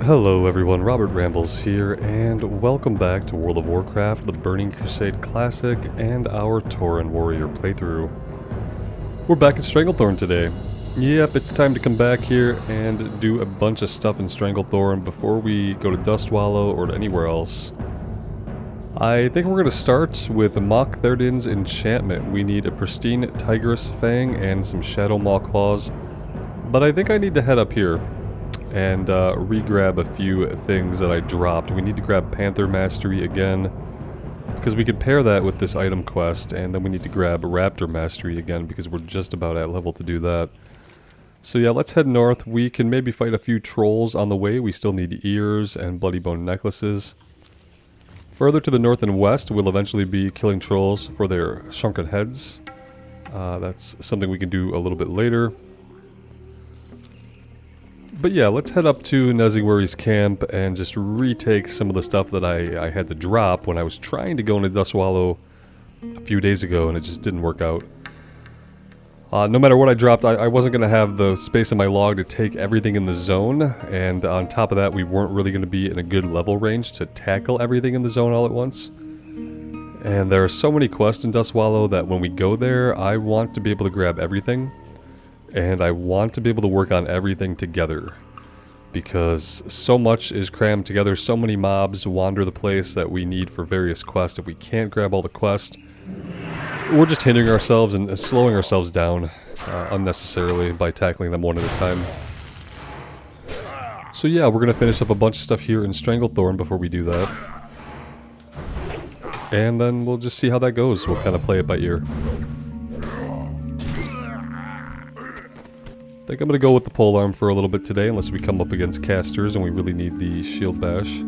Hello everyone, Robert Rambles here, and welcome back to World of Warcraft, the Burning Crusade Classic, and our Tauren Warrior playthrough. We're back at Stranglethorn today. Yep, it's time to come back here and do a bunch of stuff in Stranglethorn before we go to Dustwallow or to anywhere else. I think we're going to start with Mach Theridin's enchantment. We need a pristine Tigress Fang and some Shadow Maw Claws, but I think I need to head up here and re-grab a few things that I dropped. We need to grab Panther Mastery again, because we can pair that with this item quest, and then we need to grab Raptor Mastery again, because we're just about at level to do that. So yeah, let's head north. We can maybe fight a few trolls on the way. We still need ears and bloody bone necklaces. Further to the north and west, we'll eventually be killing trolls for their shrunken heads. That's something we can do a little bit later. But yeah, let's head up to Nezigwari's camp and just retake some of the stuff that I had to drop when I was trying to go into Dustwallow a few days ago, and it just didn't work out. No matter what I dropped, I wasn't going to have the space in my log to take everything in the zone, and on top of that, we weren't really going to be in a good level range to tackle everything in the zone all at once. And there are so many quests in Dustwallow that when we go there, I want to be able to grab everything. And I want to be able to work on everything together, because so much is crammed together, so many mobs wander the place that we need for various quests. If we can't grab all the quests, we're just hindering ourselves and slowing ourselves down unnecessarily by tackling them one at a time. So yeah, we're going to finish up a bunch of stuff here in Stranglethorn before we do that. And then we'll just see how that goes. We'll kind of play it by ear. I think I'm going to go with the polearm for a little bit today, unless we come up against casters and we really need the shield bash.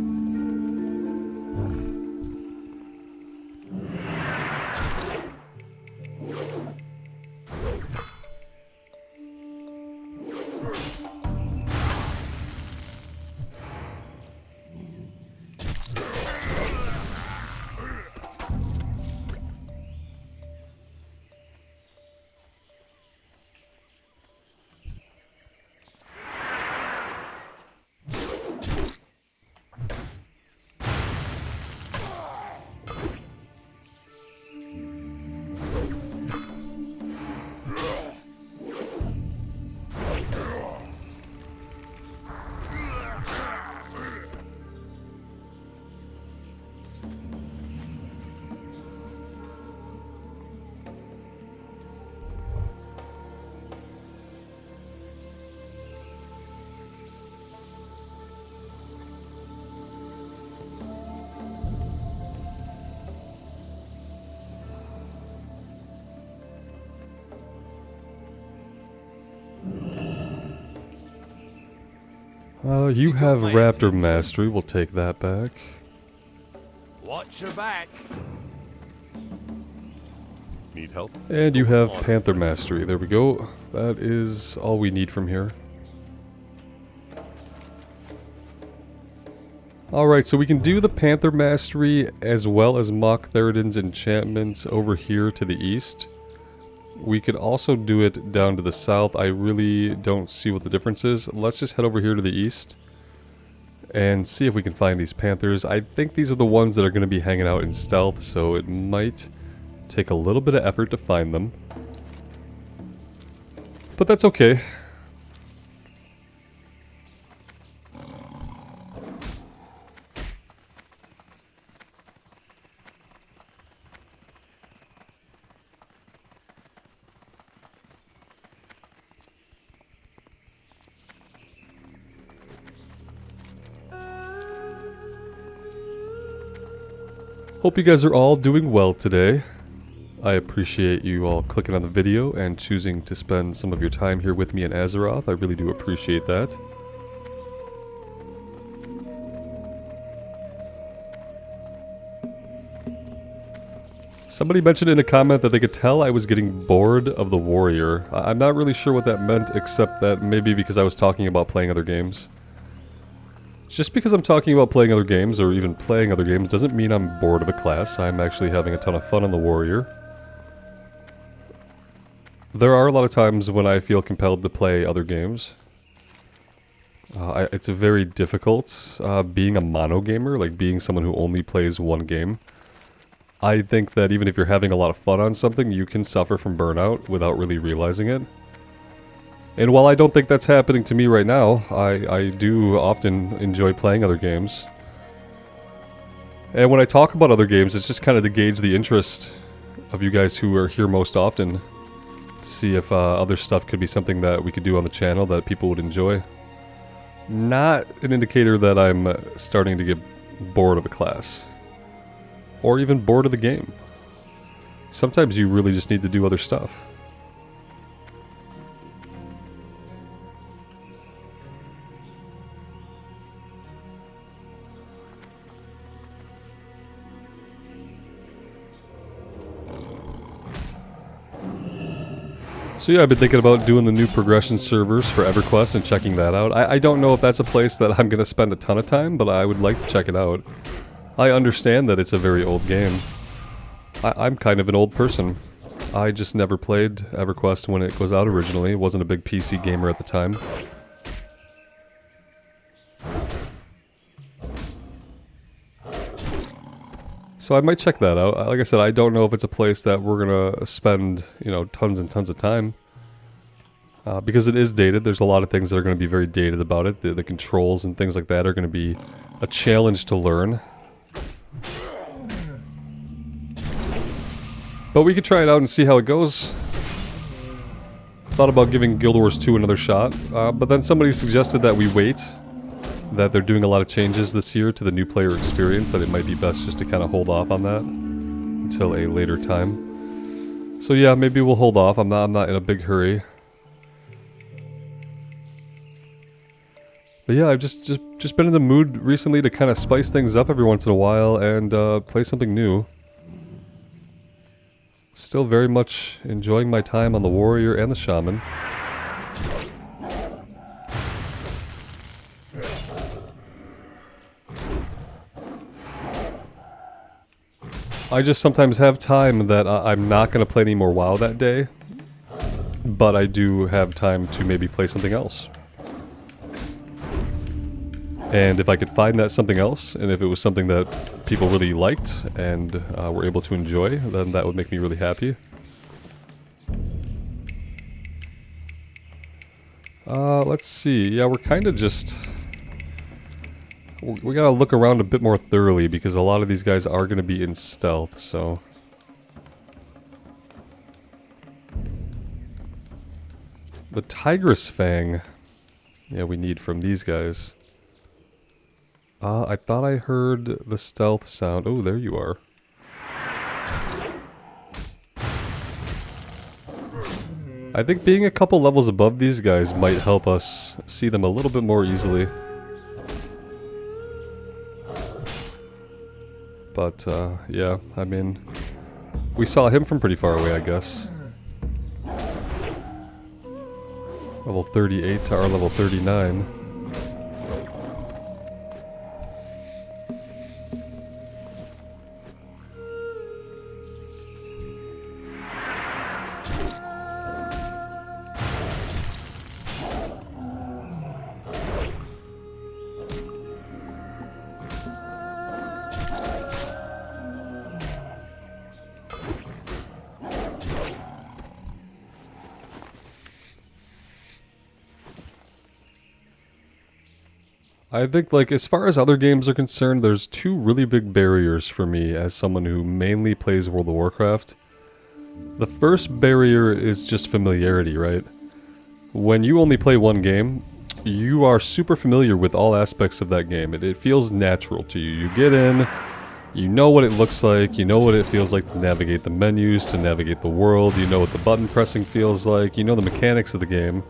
You have Raptor Mastery, we'll take that back. Watch your back. Need help? And you have Panther Mastery, there we go. That is all we need from here. Alright, so we can do the Panther Mastery as well as Mach Theridin's enchantments over here to the east. We could also do it down to the south. I really don't see what the difference is. Let's just head over here to the east and see if we can find these panthers. I think these are the ones that are going to be hanging out in stealth, so it might take a little bit of effort to find them. But that's okay. Hope you guys are all doing well today. I appreciate you all clicking on the video and choosing to spend some of your time here with me in Azeroth. I really do appreciate that. Somebody mentioned in a comment that they could tell I was getting bored of the warrior. I'm not really sure what that meant, except that maybe because I was talking about playing other games. Just because I'm talking about playing other games, or even playing other games, doesn't mean I'm bored of a class. I'm actually having a ton of fun on the warrior. There are a lot of times when I feel compelled to play other games. It's very difficult being a mono gamer, like being someone who only plays one game. I think that even if you're having a lot of fun on something, you can suffer from burnout without really realizing it. And while I don't think that's happening to me right now, I do often enjoy playing other games. And when I talk about other games, it's just kind of to gauge the interest of you guys who are here most often. To see if other stuff could be something that we could do on the channel that people would enjoy. Not an indicator that I'm starting to get bored of the class. Or even bored of the game. Sometimes you really just need to do other stuff. So yeah, I've been thinking about doing the new progression servers for EverQuest and checking that out. I don't know if that's a place that I'm going to spend a ton of time, but I would like to check it out. I understand that it's a very old game. I'm kind of an old person. I just never played EverQuest when it was out originally. Wasn't a big PC gamer at the time. So I might check that out. Like I said, I don't know if it's a place that we're gonna spend, you know, tons and tons of time. Because it is dated, there's a lot of things that are going to be very dated about it. The controls and things like that are going to be a challenge to learn. But we could try it out and see how it goes. Thought about giving Guild Wars 2 another shot, but then somebody suggested that we wait. That they're doing a lot of changes this year to the new player experience, that it might be best just to kind of hold off on that until a later time. So yeah, maybe we'll hold off. I'm not in a big hurry. But yeah, I've just been in the mood recently to kind of spice things up every once in a while and play something new. Still very much enjoying my time on the Warrior and the Shaman. I just sometimes have time that I'm not going to play any more WoW that day, but I do have time to maybe play something else. And if I could find that something else, and if it was something that people really liked and were able to enjoy, then that would make me really happy. Let's see. Yeah, we're kind of just... We gotta look around a bit more thoroughly because a lot of these guys are gonna be in stealth, so... The Tigress Fang... Yeah, we need from these guys. I thought I heard the stealth sound. Oh, there you are. I think being a couple levels above these guys might help us see them a little bit more easily. But, yeah, I mean, we saw him from pretty far away, I guess. Level 38 to our level 39. I think, like, as far as other games are concerned, there's two really big barriers for me as someone who mainly plays World of Warcraft. The first barrier is just familiarity, right? When you only play one game, you are super familiar with all aspects of that game. It feels natural to you. You get in, you know what it looks like, you know what it feels like to navigate the menus, to navigate the world, you know what the button pressing feels like, you know the mechanics of the game.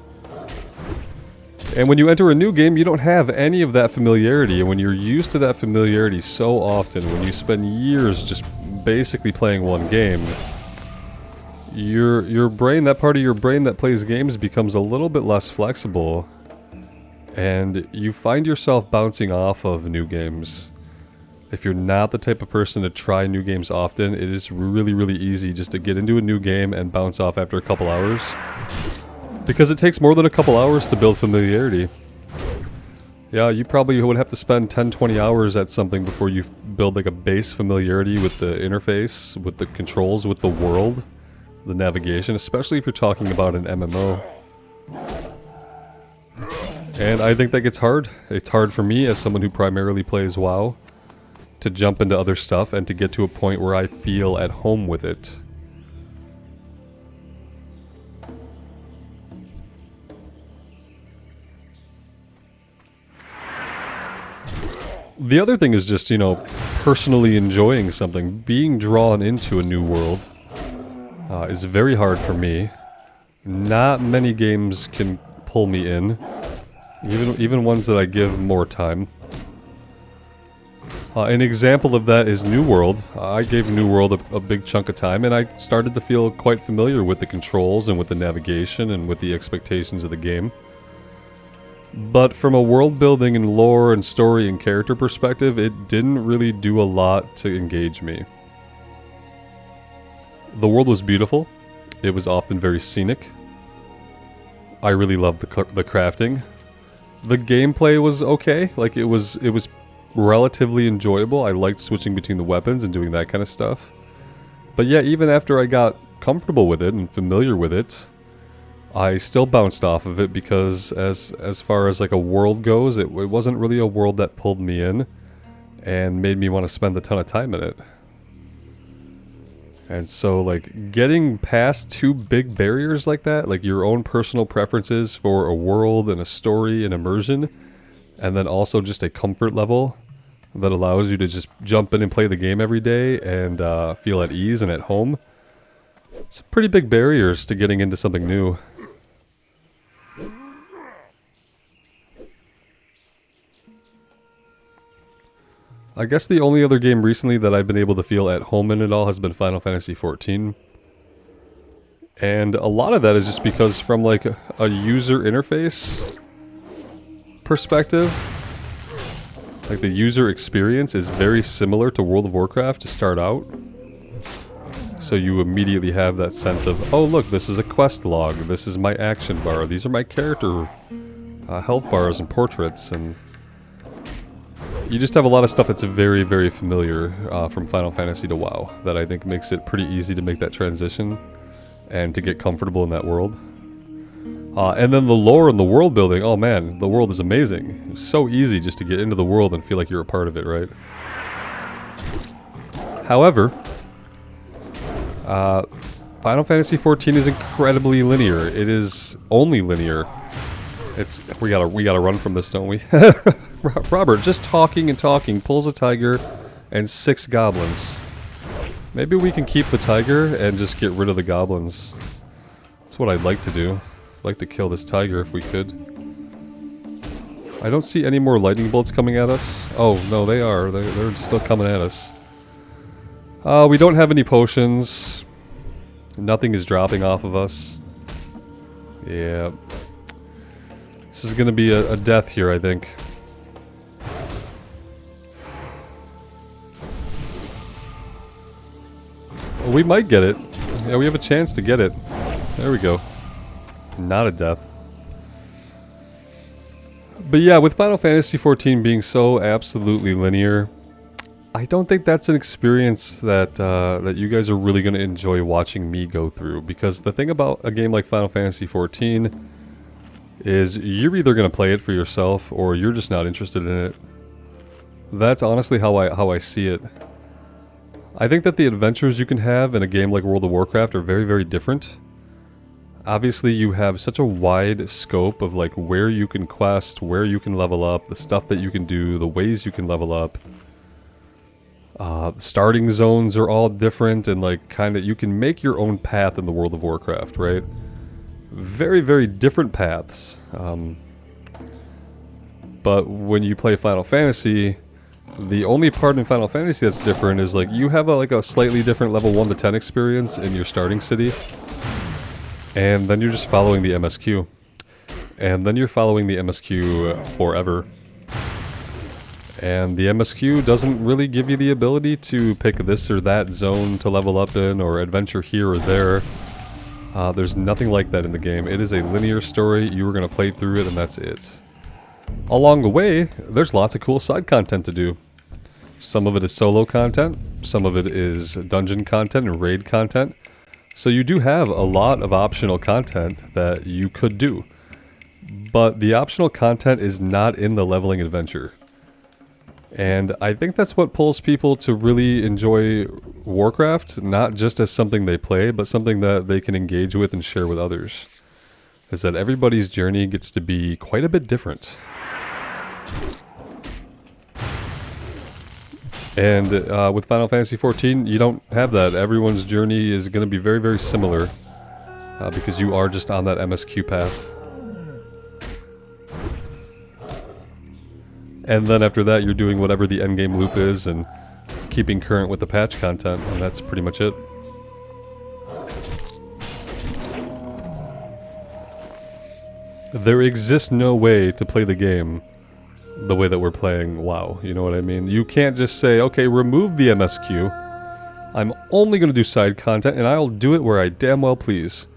And when you enter a new game, you don't have any of that familiarity, and when you're used to that familiarity so often, when you spend years just basically playing one game, your brain, that part of your brain that plays games, becomes a little bit less flexible, and you find yourself bouncing off of new games. If you're not the type of person to try new games often, it is really, really easy just to get into a new game and bounce off after a couple hours. Because it takes more than a couple hours to build familiarity. Yeah, you probably would have to spend 10-20 hours at something before you build like a base familiarity with the interface, with the controls, with the world, the navigation, especially if you're talking about an MMO. And I think that gets hard. It's hard for me as someone who primarily plays WoW to jump into other stuff and to get to a point where I feel at home with it. The other thing is just, you know, personally enjoying something. Being drawn into a new world is very hard for me. Not many games can pull me in, even ones that I give more time. An example of that is New World. I gave New World a big chunk of time, and I started to feel quite familiar with the controls and with the navigation and with the expectations of the game. But from a world building and lore and story and character perspective, it didn't really do a lot to engage me. The world was beautiful. It was often very scenic. I really loved the crafting. The gameplay was okay. Like, it was relatively enjoyable. I liked switching between the weapons and doing that kind of stuff. But yeah, even after I got comfortable with it and familiar with it, I still bounced off of it because as far as like a world goes, it wasn't really a world that pulled me in and made me want to spend a ton of time in it. And so like getting past two big barriers like that, like your own personal preferences for a world and a story and immersion, and then also just a comfort level that allows you to just jump in and play the game every day and feel at ease and at home. Some pretty big barriers to getting into something new. I guess the only other game recently that I've been able to feel at home in it all has been Final Fantasy XIV. And a lot of that is just because from like a user interface perspective, like the user experience is very similar to World of Warcraft to start out. So you immediately have that sense of, oh look, this is a quest log, this is my action bar, these are my character health bars and portraits, and you just have a lot of stuff that's very, very familiar from Final Fantasy to WoW that I think makes it pretty easy to make that transition and to get comfortable in that world. And then the lore and the world building, oh man, the world is amazing. It's so easy just to get into the world and feel like you're a part of it, right? However, Final Fantasy XIV is incredibly linear. It is only linear. We gotta run from this, don't we? Robert, just talking and talking, pulls a tiger and 6 goblins. Maybe we can keep the tiger and just get rid of the goblins. That's what I'd like to do. I'd like to kill this tiger if we could. I don't see any more lightning bolts coming at us. Oh, no, they are. They're still coming at us. We don't have any potions. Nothing is dropping off of us. Yeah. This is gonna be a death here, I think. Well, we might get it. Yeah, we have a chance to get it. There we go. Not a death. But yeah, with Final Fantasy XIV being so absolutely linear, I don't think that's an experience that that you guys are really going to enjoy watching me go through. Because the thing about a game like Final Fantasy XIV is you're either going to play it for yourself or you're just not interested in it. That's honestly how I see it. I think that the adventures you can have in a game like World of Warcraft are very, very different. Obviously, you have such a wide scope of like where you can quest, where you can level up, the stuff that you can do, the ways you can level up. Starting zones are all different, and like kind of you can make your own path in the World of Warcraft, right? Very, very different paths. But when you play Final Fantasy, the only part in Final Fantasy that's different is like you have a slightly different level 1 to 10 experience in your starting city. And then you're just following the MSQ. And then you're following the MSQ forever. And the MSQ doesn't really give you the ability to pick this or that zone to level up in or adventure here or there. There's nothing like that in the game. It is a linear story. You are going to play through it and that's it. along the way, there's lots of cool side content to do. Some of it is solo content, some of it is dungeon content and raid content. So you do have a lot of optional content that you could do. But the optional content is not in the leveling adventure. And I think that's what pulls people to really enjoy Warcraft, not just as something they play, but something that they can engage with and share with others. Is that everybody's journey gets to be quite a bit different. And with Final Fantasy XIV, you don't have that. Everyone's journey is going to be very, very similar. Because you are just on that MSQ path. And then after that, you're doing whatever the endgame loop is and keeping current with the patch content, and that's pretty much it. There exists no way to play the game the way that we're playing WoW, you know what I mean? You can't just say, okay, remove the MSQ. I'm only going to do side content, and I'll do it where I damn well please.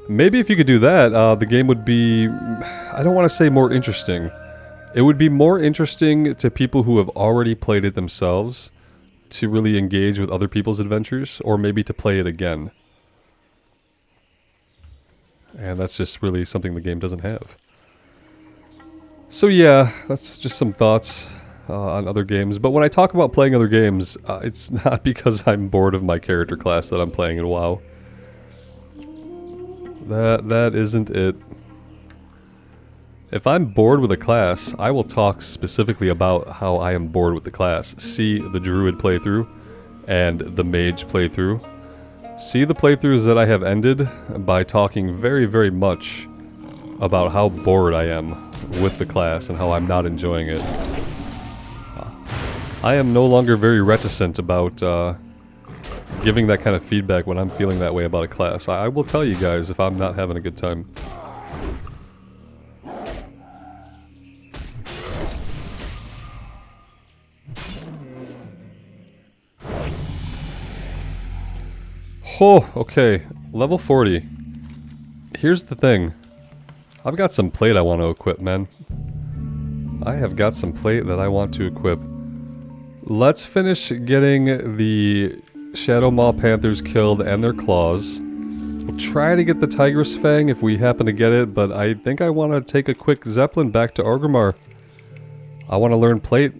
Maybe if you could do that, the game would be, I don't want to say more interesting. It would be more interesting to people who have already played it themselves to really engage with other people's adventures, or maybe to play it again. And that's just really something the game doesn't have. So yeah, that's just some thoughts on other games. But when I talk about playing other games, it's not because I'm bored of my character class that I'm playing in WoW. That isn't it. If I'm bored with a class, I will talk specifically about how I am bored with the class. See the Druid playthrough and the Mage playthrough. See the playthroughs that I have ended by talking very, very much about how bored I am with the class and how I'm not enjoying it. I am no longer very reticent about giving that kind of feedback when I'm feeling that way about a class. I will tell you guys if I'm not having a good time. Oh, okay. Level 40. Here's the thing. I've got some plate I want to equip, man. I have got some plate that I want to equip. Let's finish getting the Shadow Maw Panthers killed and their claws. We'll try to get the Tigress Fang if we happen to get it, but I think I want to take a quick Zeppelin back to Orgrimmar. I want to learn plate.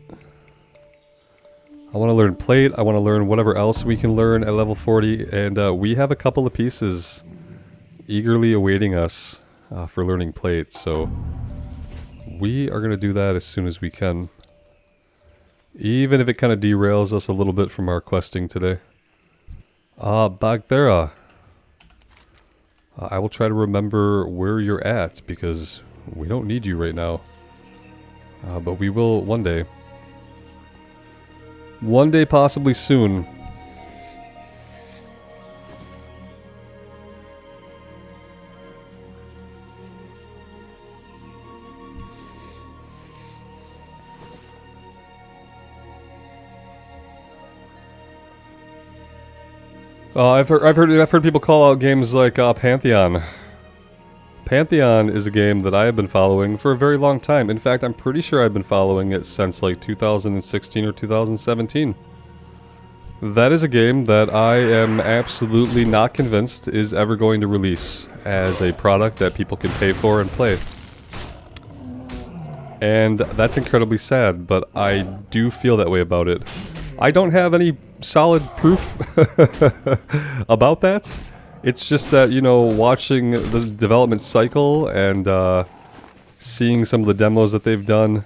I want to learn whatever else we can learn at level 40, and we have a couple of pieces eagerly awaiting us for learning plate, so we are going to do that as soon as we can. Even if it kind of derails us a little bit from our questing today. Bagthera. I will try to remember where you're at, because we don't need you right now. But we will one day. One day, possibly soon. I've heard people call out games like Pantheon. Pantheon is a game that I have been following for a very long time. In fact, I'm pretty sure I've been following it since like 2016 or 2017. That is a game that I am absolutely not convinced is ever going to release as a product that people can pay for and play. And that's incredibly sad, but I do feel that way about it. I don't have any solid proof about that. It's just that, you know, watching the development cycle and seeing some of the demos that they've done.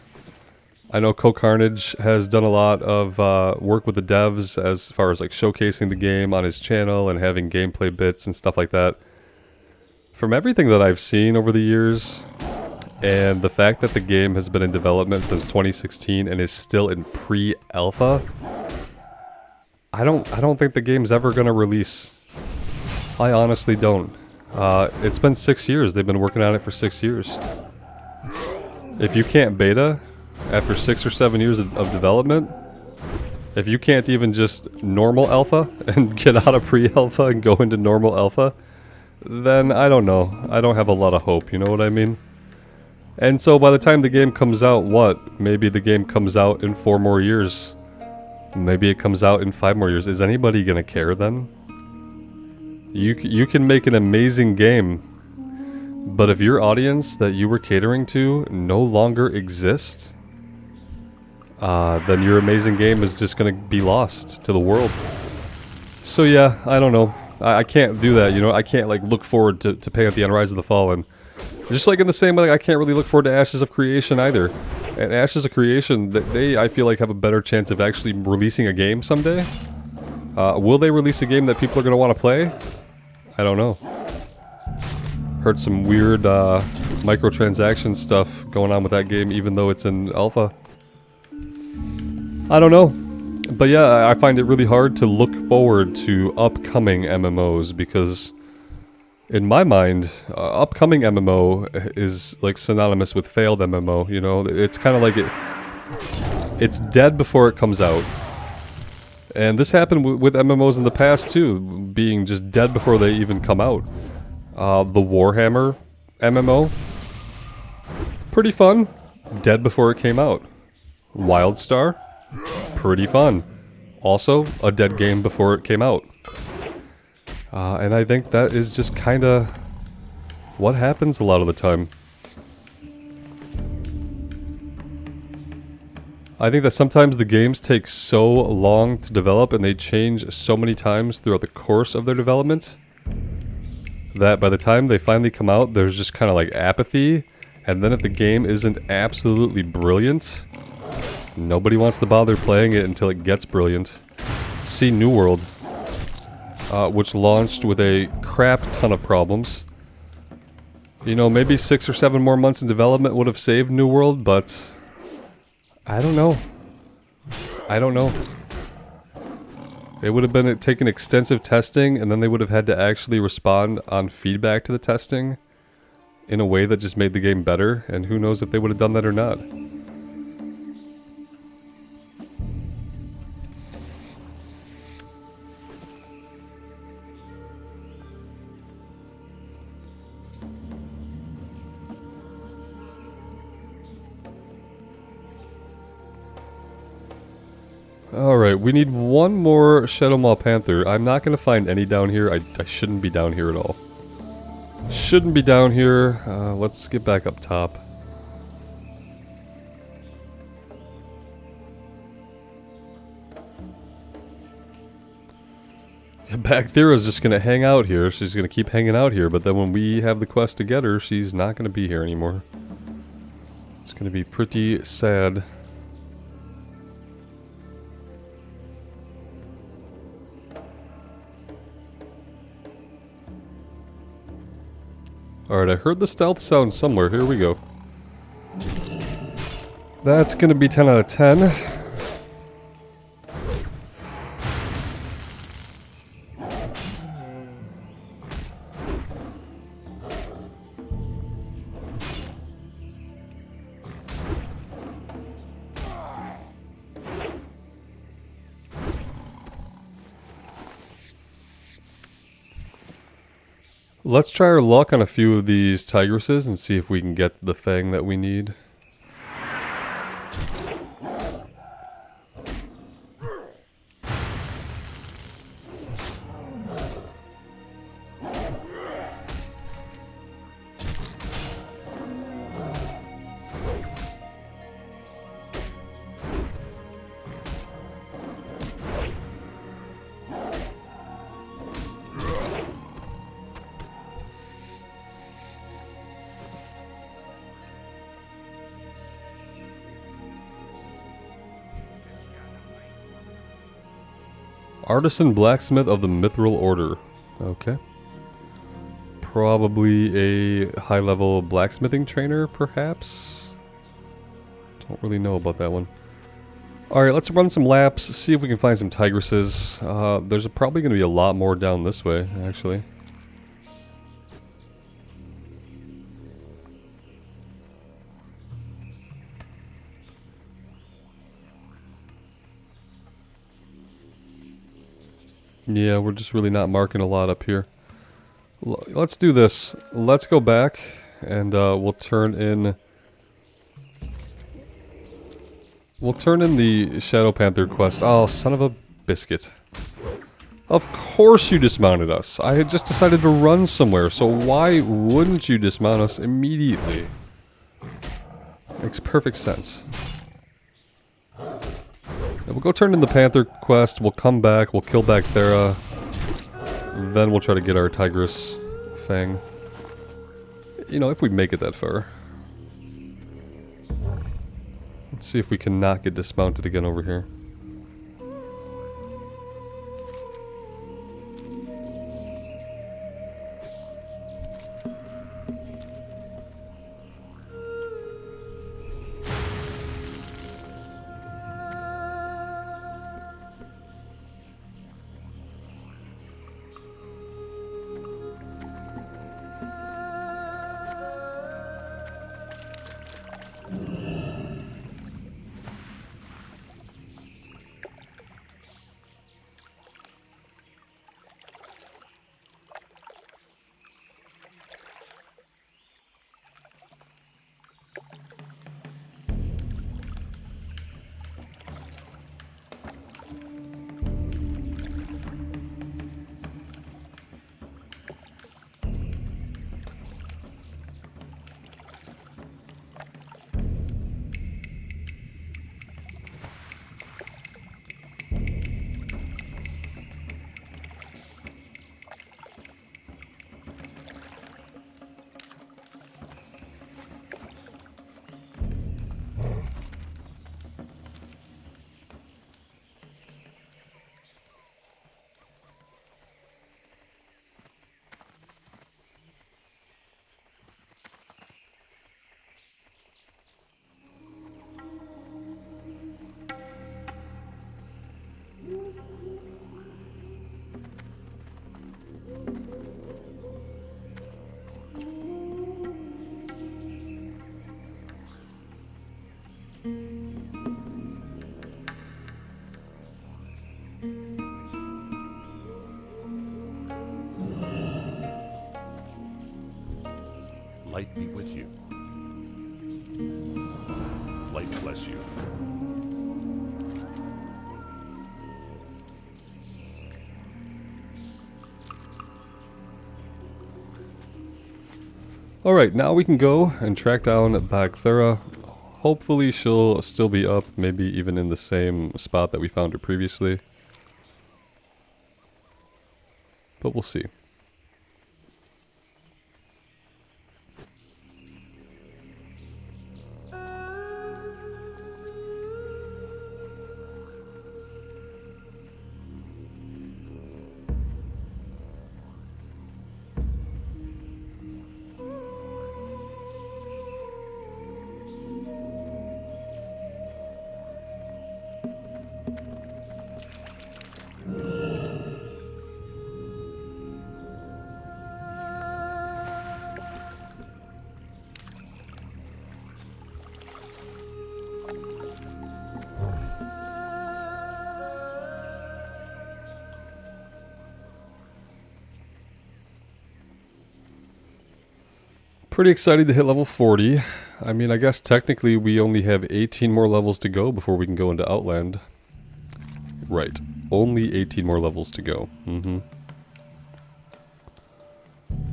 I know CoCarnage has done a lot of work with the devs as far as like showcasing the game on his channel and having gameplay bits and stuff like that. From everything that I've seen over the years, and the fact that the game has been in development since 2016 and is still in pre-alpha, I don't think the game's ever gonna release. I honestly don't. It's been 6 years. They've been working on it for 6 years. If you can't beta after 6 or 7 years of development, if you can't even just normal alpha and get out of pre-alpha and go into normal alpha, then I don't know. I don't have a lot of hope, you know what I mean? And so by the time the game comes out, what? Maybe the game comes out in 4 more years. Maybe it comes out in 5 more years. Is anybody gonna care then? You can make an amazing game, but if your audience that you were catering to no longer exists, then your amazing game is just gonna be lost to the world. So yeah, I don't know. I can't do that, you know? I can't like look forward to Pay Out the End, Rise of the Fallen. Just like in the same way, like, I can't really look forward to Ashes of Creation either. And Ashes of Creation, they, I feel like, have a better chance of actually releasing a game someday. Will they release a game that people are going to want to play? I don't know. Heard some weird microtransaction stuff going on with that game, even though it's in alpha. I don't know. But yeah, I find it really hard to look forward to upcoming MMOs because, in my mind, upcoming MMO is like synonymous with failed MMO, you know? It's kind of like it's dead before it comes out. And this happened with MMOs in the past too, being just dead before they even come out. The Warhammer MMO, pretty fun, dead before it came out. Wildstar, pretty fun, also a dead game before it came out. And I think that is just kind of what happens a lot of the time. I think that sometimes the games take so long to develop and they change so many times throughout the course of their development that by the time they finally come out, there's just kind of like apathy. And then if the game isn't absolutely brilliant, nobody wants to bother playing it until it gets brilliant. See New World. Which launched with a crap ton of problems. You know, maybe 6 or 7 more months in development would have saved New World, but I don't know. I don't know. They would have been taking extensive testing, and then they would have had to actually respond on feedback to the testing in a way that just made the game better, and who knows if they would have done that or not. Alright, we need one more Shadowmaw Panther. I'm not going to find any down here. I shouldn't be down here at all. Shouldn't be down here. Let's get back up top. Bacthera's just going to hang out here. She's going to keep hanging out here, but then when we have the quest to get her, she's not going to be here anymore. It's going to be pretty sad. Alright, I heard the stealth sound somewhere. Here we go. That's gonna be 10 out of 10. Let's try our luck on a few of these tigresses and see if we can get the fang that we need. Artisan Blacksmith of the Mithril Order. Okay. Probably a high-level blacksmithing trainer, perhaps? Don't really know about that one. Alright, let's run some laps, see if we can find some tigresses. There's probably going to be a lot more down this way, actually. Yeah, we're just really not marking a lot up here. Let's do this. Let's go back and we'll turn in We'll turn in the Shadow Panther quest. Oh, son of a biscuit. Of course you dismounted us. I had just decided to run somewhere, so why wouldn't you dismount us immediately? Makes perfect sense. We'll go turn in the Panther quest, we'll come back, we'll kill back Thera. Then we'll try to get our Tigress Fang. You know, if we make it that far. Let's see if we can not get dismounted again over here. Light be with you. Light bless you. Alright, now we can go and track down Bagthera. Hopefully she'll still be up, maybe even in the same spot that we found her previously. But we'll see. Pretty excited to hit level 40. I mean, I guess technically we only have 18 more levels to go before we can go into Outland. Right. Only 18 more levels to go.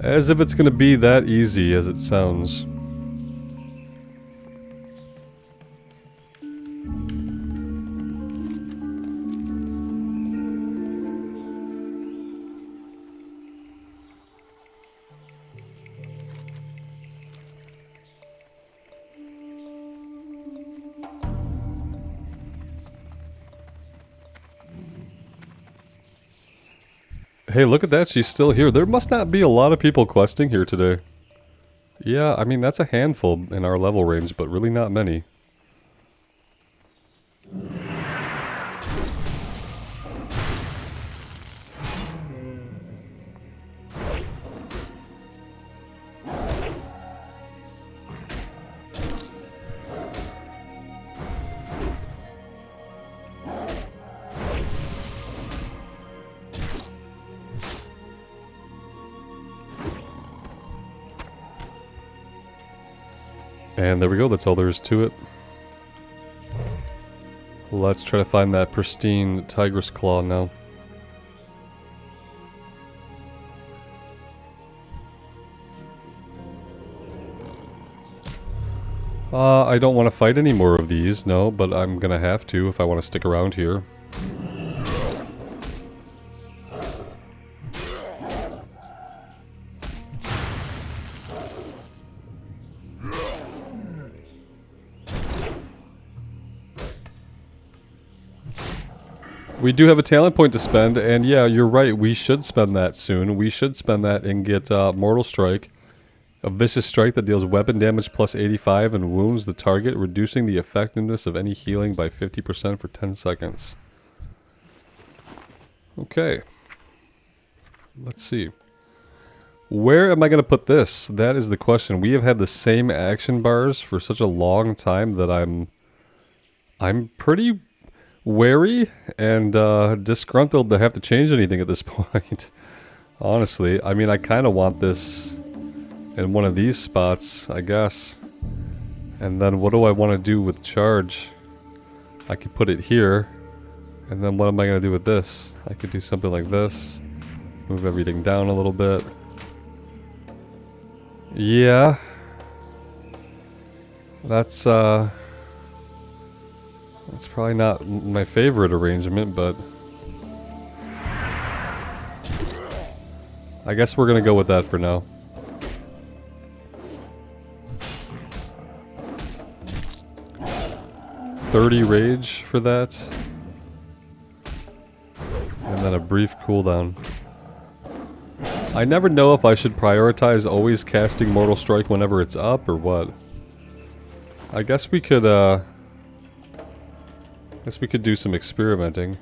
As if it's going to be that easy as it sounds. Hey, look at that, she's still here. There must not be a lot of people questing here today. Yeah, I mean, that's a handful in our level range, but really not many. And there we go, that's all there is to it. Let's try to find that pristine tigress claw now. I don't want to fight any more of these, no, but I'm gonna have to if I want to stick around here. We do have a talent point to spend, and yeah, you're right, we should spend that soon. We should spend that and get Mortal Strike. A vicious strike that deals weapon damage plus 85 and wounds the target, reducing the effectiveness of any healing by 50% for 10 seconds. Okay. Let's see. Where am I going to put this? That is the question. We have had the same action bars for such a long time that I'm pretty wary and disgruntled to have to change anything at this point. Honestly, I mean, I kind of want this in one of these spots, I guess. And then what do I want to do with charge? I could put it here. And then what am I going to do with this? I could do something like this. Move everything down a little bit. Yeah. That's probably not my favorite arrangement, but I guess we're going to go with that for now. $30 rage for that. And then a brief cooldown. I never know if I should prioritize always casting Mortal Strike whenever it's up or what. I guess we could do some experimenting.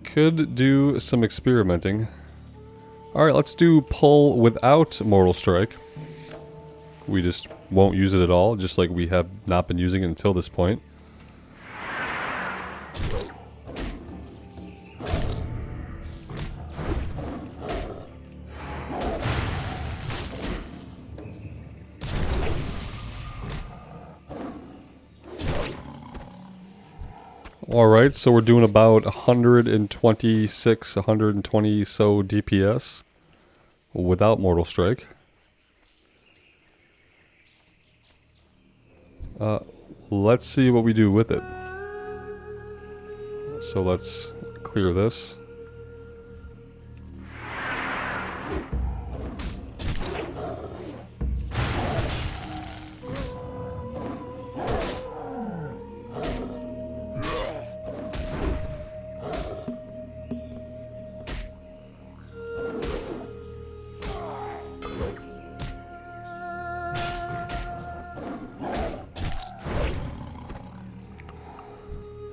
Could do some experimenting. Alright, let's do pull without Mortal Strike. We just won't use it at all, just like we have not been using it until this point. Alright, so we're doing about 126, 120 so DPS without Mortal Strike. Let's see what we do with it. So let's clear this.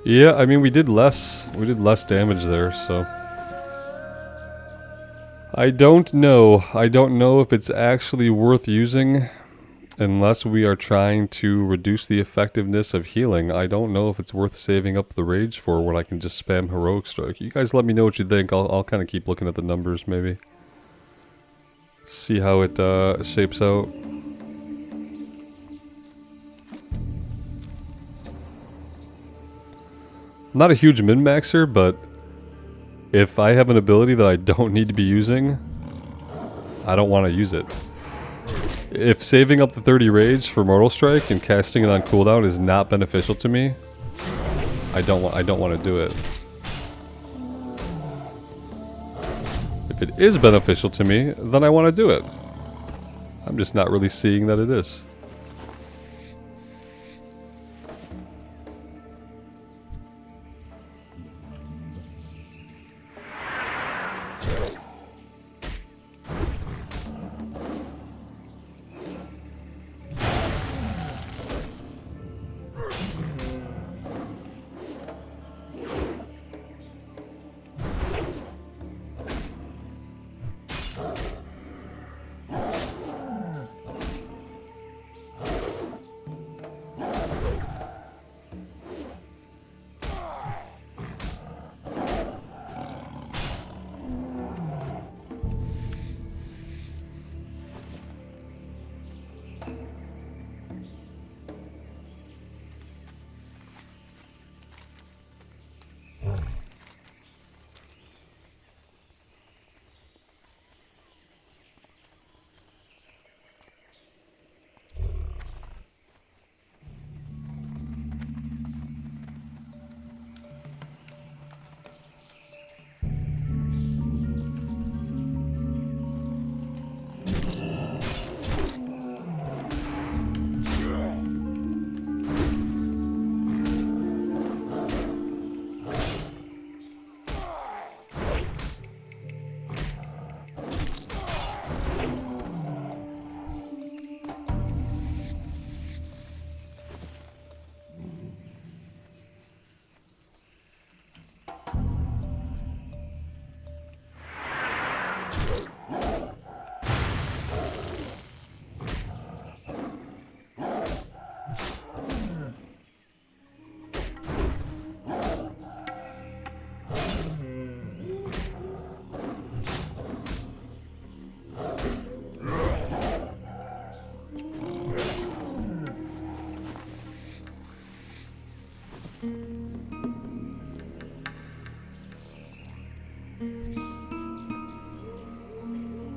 Yeah, I mean we did less damage there, so I don't know if it's actually worth using unless we are trying to reduce the effectiveness of healing. I don't know if it's worth saving up the rage for when I can just spam Heroic Strike. You guys let me know what you think. I'll kind of keep looking at the numbers maybe. See how it shapes out. I'm not a huge min-maxer, but if I have an ability that I don't need to be using, I don't want to use it. If saving up the 30 rage for Mortal Strike and casting it on cooldown is not beneficial to me, I don't want to do it. If it is beneficial to me, then I want to do it. I'm just not really seeing that it is.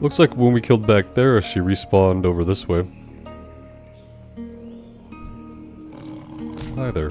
Looks like when we killed back there, she respawned over this way. Hi there.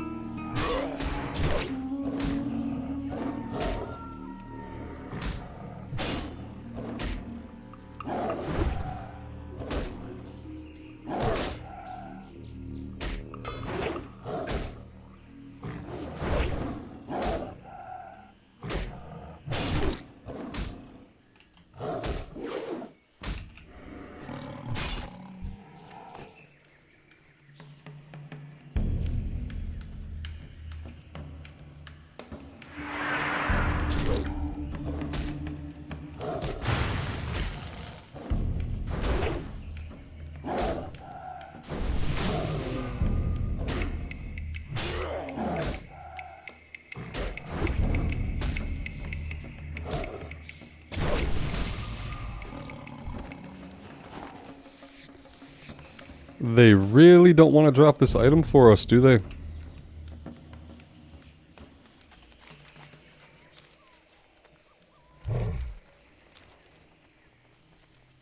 They really don't want to drop this item for us, do they?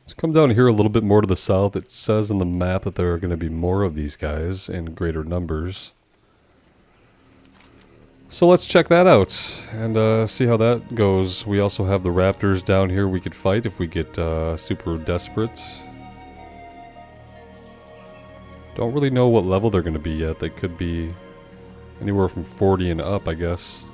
Let's come down here a little bit more to the south. It says on the map that there are going to be more of these guys in greater numbers. So let's check that out and see how that goes. We also have the raptors down here we could fight if we get super desperate. Don't really know what level they're going to be yet. They could be anywhere from 40 and up, I guess.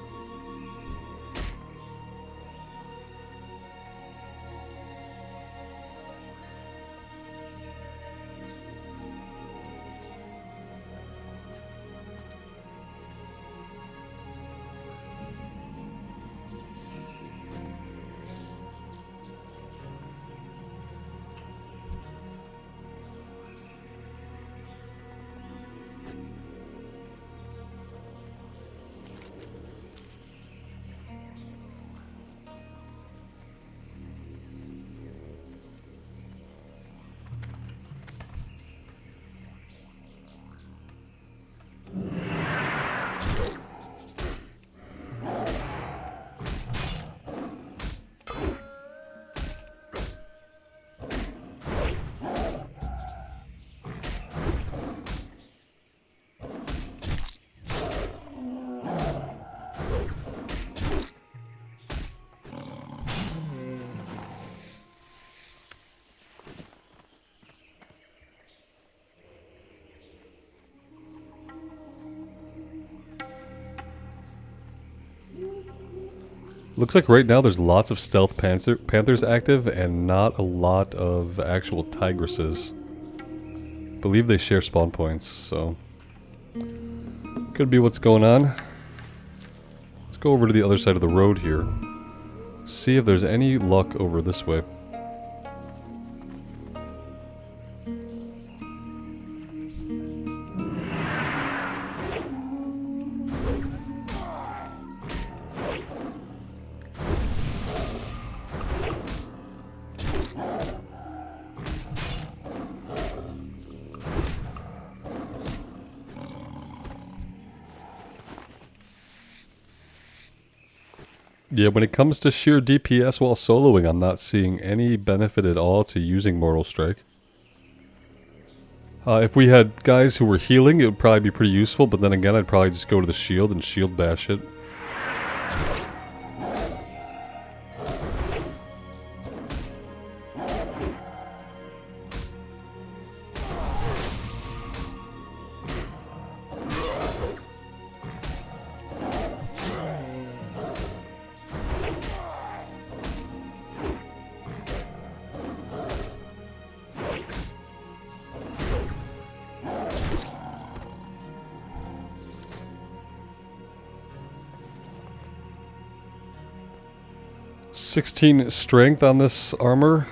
Looks like right now there's lots of stealth panthers active and not a lot of actual tigresses. Believe they share spawn points, so could be what's going on. Let's go over to the other side of the road here. See if there's any luck over this way. Yeah, when it comes to sheer DPS while soloing, I'm not seeing any benefit at all to using Mortal Strike. If we had guys who were healing, it would probably be pretty useful, but then again, I'd probably just go to the shield and shield bash it. .16 strength on this armor.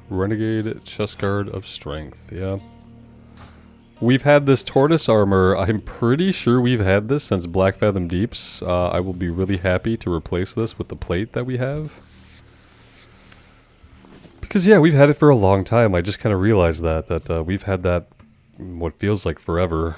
Renegade chest guard of strength, yeah. We've had this tortoise armor, I'm pretty sure we've had this since Black Fathom Deeps. I will be really happy to replace this with the plate that we have. Because yeah, we've had it for a long time. I just kind of realized that we've had that what feels like forever.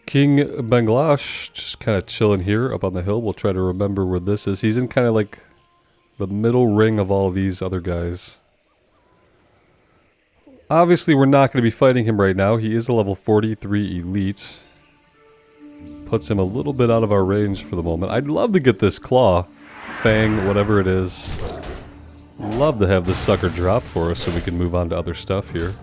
King Bangladesh, just kind of chilling here up on the hill. We'll try to remember where this is. He's in kind of like the middle ring of all of these other guys. Obviously, we're not going to be fighting him right now. He is a level 43 elite. Puts him a little bit out of our range for the moment. I'd love to get this claw, fang, whatever it is. Love to have this sucker drop for us so we can move on to other stuff here.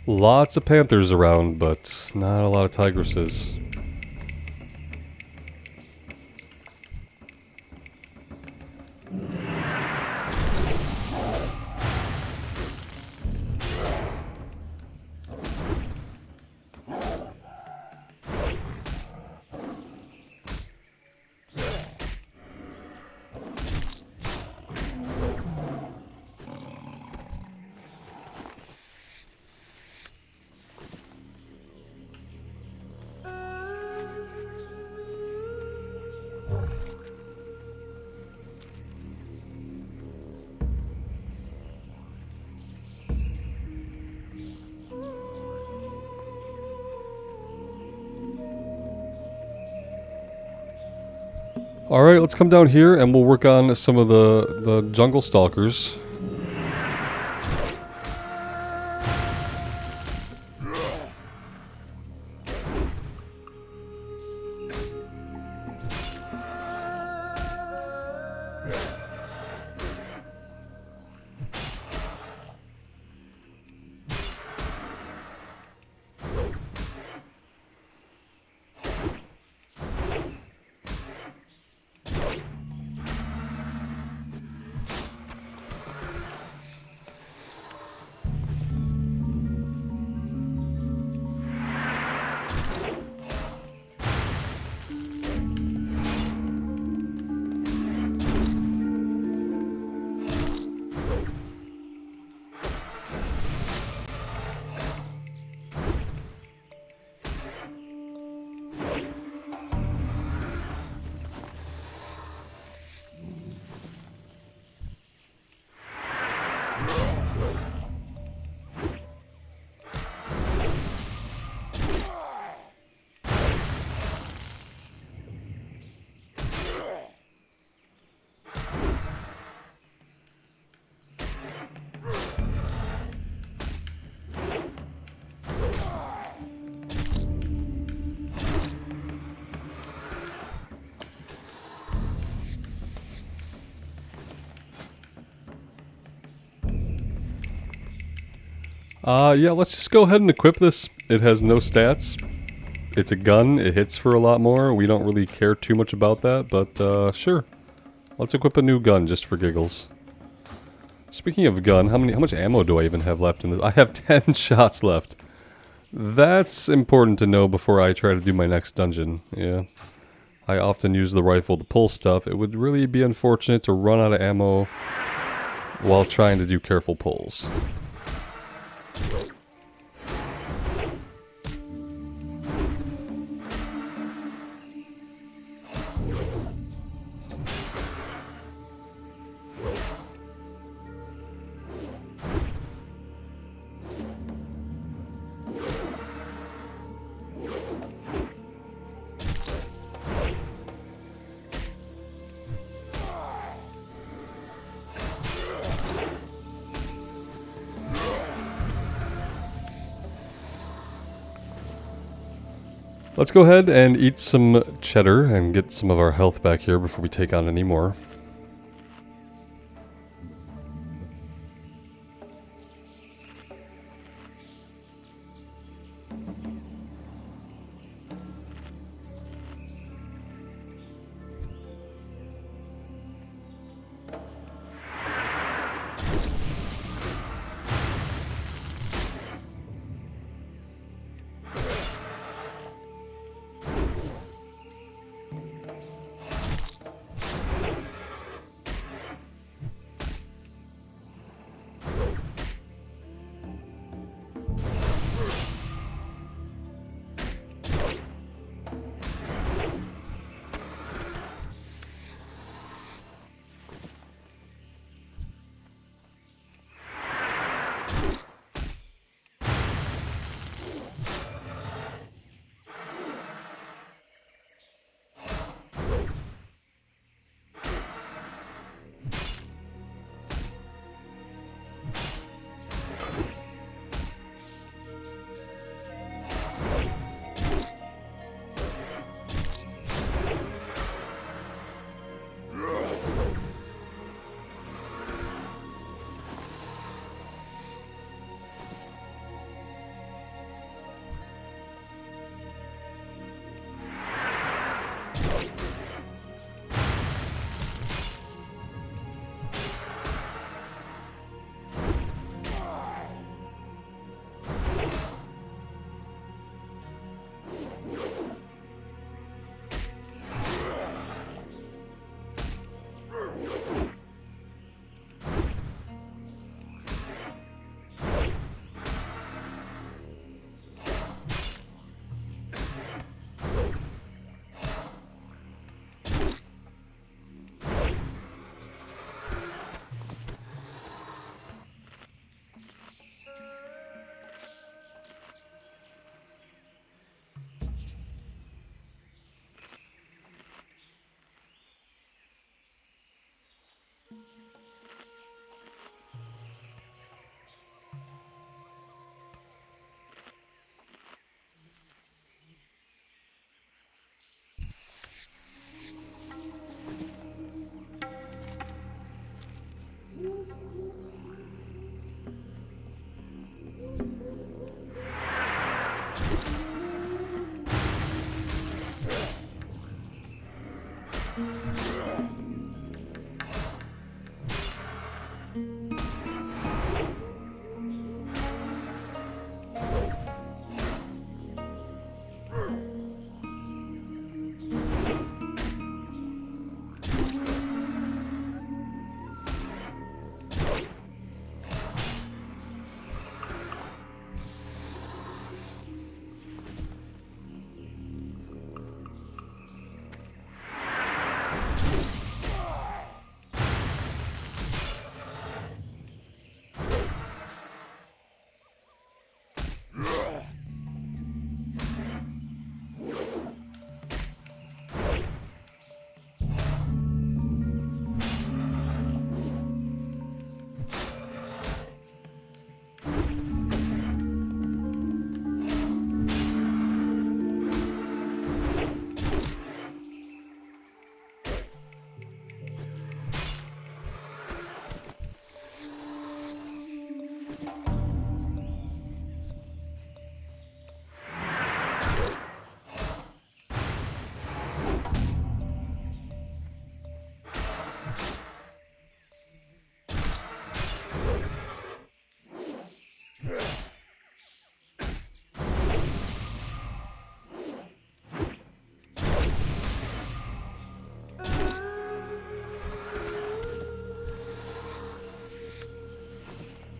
Lots of panthers around, but not a lot of tigresses. Alright, let's come down here and we'll work on some of the jungle stalkers. Yeah, let's just go ahead and equip this. It has no stats. It's a gun, it hits for a lot more. We don't really care too much about that, but sure. Let's equip a new gun just for giggles. Speaking of gun, how much ammo do I even have left in this? I have 10 shots left. That's important to know before I try to do my next dungeon, yeah. I often use the rifle to pull stuff. It would really be unfortunate to run out of ammo while trying to do careful pulls. Let's go ahead and eat some cheddar and get some of our health back here before we take on any more.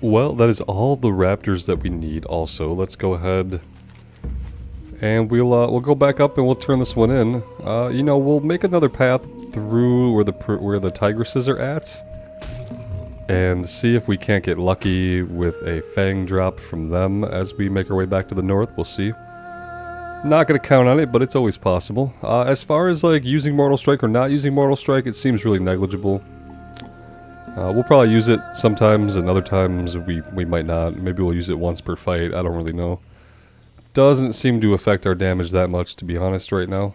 Well, that is all the raptors that we need also. Let's go ahead and we'll go back up and we'll turn this one in. You know, we'll make another path through where the tigresses are at and see if we can't get lucky with a fang drop from them as we make our way back to the north. We'll see. Not gonna count on it, but it's always possible. As far as like using Mortal Strike or not using Mortal Strike, it seems really negligible. We'll probably use it sometimes, and other times we might not. Maybe we'll use it once per fight, I don't really know. Doesn't seem to affect our damage that much, to be honest, right now.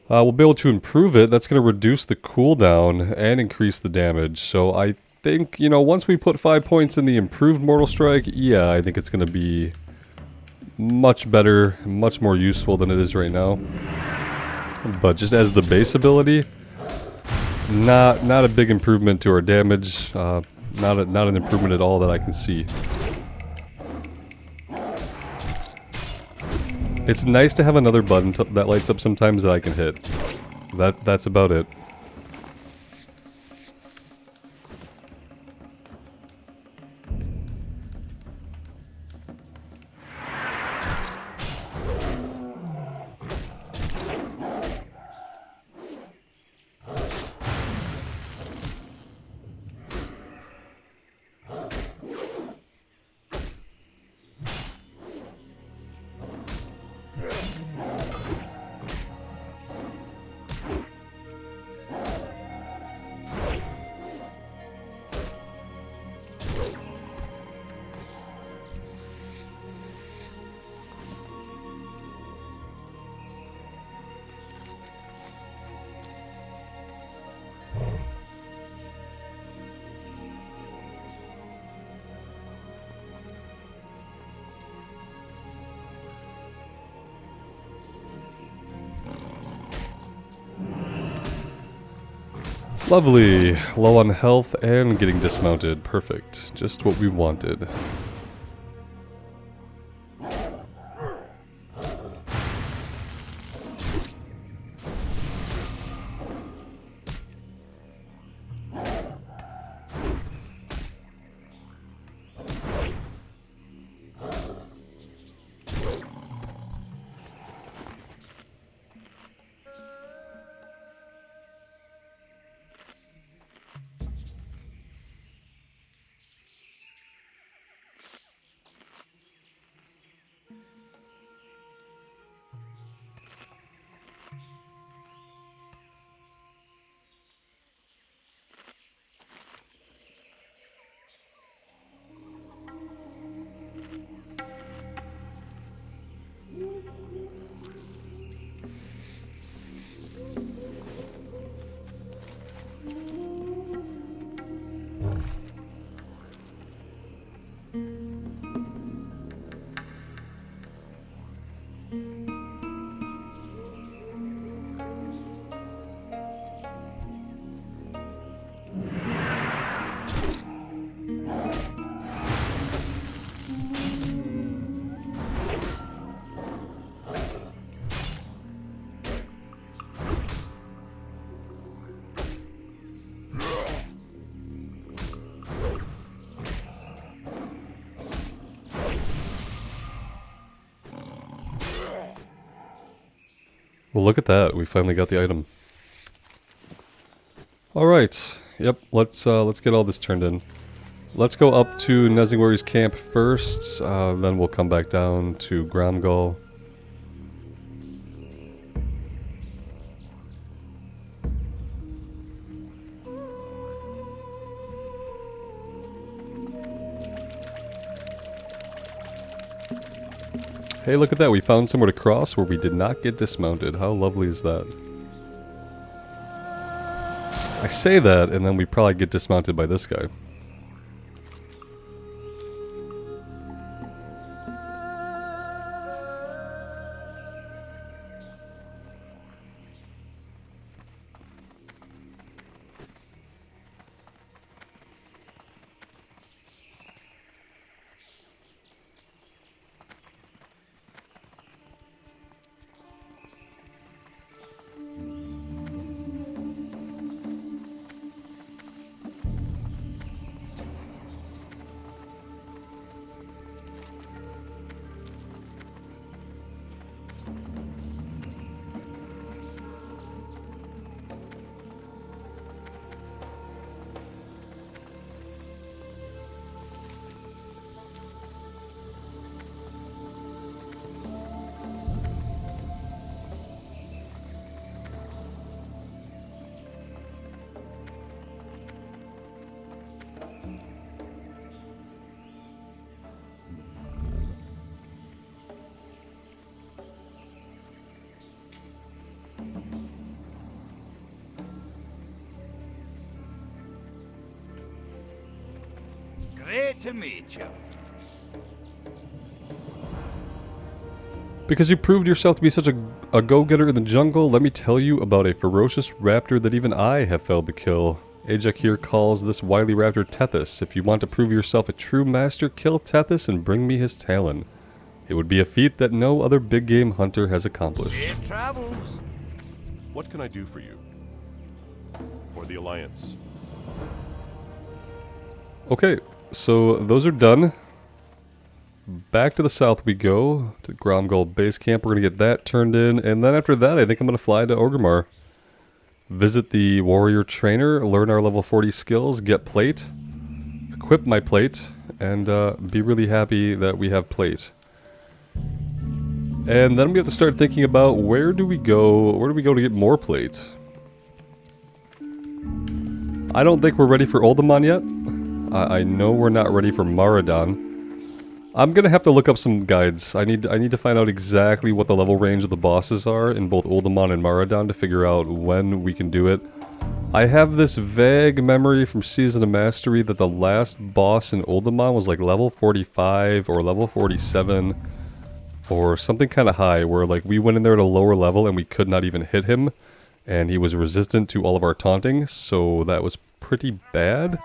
We'll be able to improve it. That's going to reduce the cooldown and increase the damage. So I think, you know, once we put 5 points in the improved Mortal Strike, yeah, I think it's going to be much better, much more useful than it is right now. But just as the base ability, not a big improvement to our damage. Not an improvement at all that I can see. It's nice to have another button that lights up sometimes that I can hit. That's about it. Lovely. Low on health and getting dismounted. Perfect. Just what we wanted. Well, look at that. We finally got the item. Alright. Yep, let's get all this turned in. Let's go up to Nezingwari's camp first, then we'll come back down to Gromgall. Hey, look at that. We found somewhere to cross where we did not get dismounted. How lovely is that? I say that, and then we probably get dismounted by this guy. Great to meet you. Because you proved yourself to be such a go-getter in the jungle, let me tell you about a ferocious raptor that even I have failed to kill. Ajak here calls this wily raptor Tethys. If you want to prove yourself a true master, kill Tethys and bring me his talon. It would be a feat that no other big game hunter has accomplished. Safe travels. What can I do for you? Or the Alliance? Okay, so those are done. Back to the south we go, to Gromgold Base Camp. We're going to get that turned in, and then after that I think I'm going to fly to Orgrimmar. Visit the warrior trainer, learn our level 40 skills, get plate, equip my plate, and be really happy that we have plate. And then we have to start thinking about where do we go to get more plate. I don't think we're ready for Uldaman yet. I know we're not ready for Maradan. I'm gonna have to look up some guides. I need to find out exactly what the level range of the bosses are in both Uldaman and Maradan to figure out when we can do it. I have this vague memory from Season of Mastery that the last boss in Uldaman was like level 45 or level 47 or something kind of high, where like we went in there at a lower level and we could not even hit him, and he was resistant to all of our taunting, so that was pretty bad.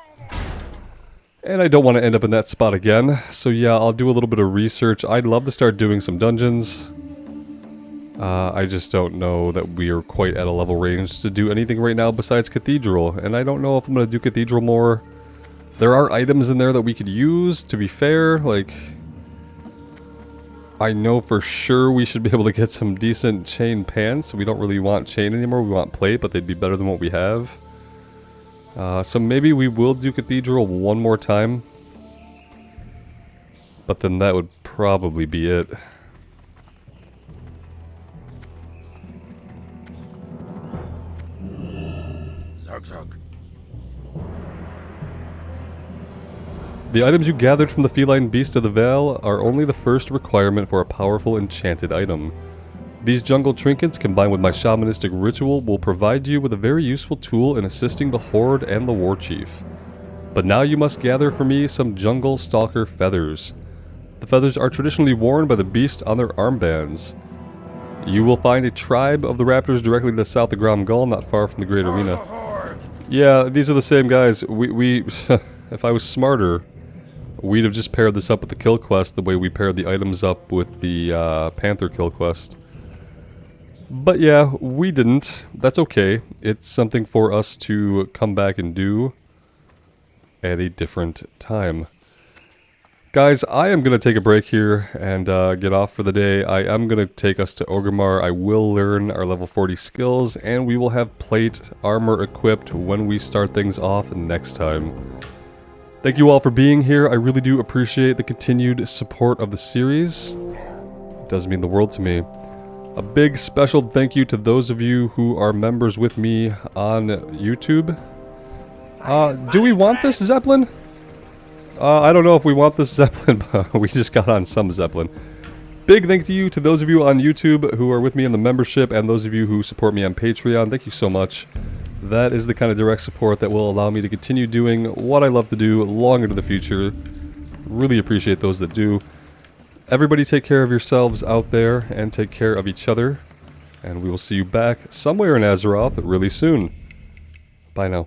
And I don't want to end up in that spot again, so yeah, I'll do a little bit of research. I'd love to start doing some dungeons. I just don't know that we are quite at a level range to do anything right now besides Cathedral, and I don't know if I'm going to do Cathedral more. There are items in there that we could use, to be fair, like... I know for sure we should be able to get some decent chain pants. We don't really want chain anymore, we want plate, but they'd be better than what we have. So maybe we will do Cathedral one more time. But then that would probably be it. Zug zug. The items you gathered from the feline beast of the Vale are only the first requirement for a powerful enchanted item. These jungle trinkets, combined with my shamanistic ritual, will provide you with a very useful tool in assisting the Horde and the War Chief. But now you must gather for me some jungle stalker feathers. The feathers are traditionally worn by the beast on their armbands. You will find a tribe of the raptors directly to the south of Gromgull, not far from the Great Arena. Yeah, these are the same guys. We if I was smarter, we'd have just paired this up with the kill quest the way we paired the items up with the Panther kill quest. But yeah, we didn't. That's okay. It's something for us to come back and do at a different time. Guys, I am going to take a break here and get off for the day. I am going to take us to Orgrimmar. I will learn our level 40 skills, and we will have plate armor equipped when we start things off next time. Thank you all for being here. I really do appreciate the continued support of the series. It does mean the world to me. A big special thank you to those of you who are members with me on YouTube. Do we want this Zeppelin? I don't know if we want this Zeppelin, but we just got on some Zeppelin. Big thank you to those of you on YouTube who are with me in the membership, and those of you who support me on Patreon. Thank you so much. That is the kind of direct support that will allow me to continue doing what I love to do long into the future. Really appreciate those that do. Everybody take care of yourselves out there, and take care of each other. And we will see you back somewhere in Azeroth really soon. Bye now.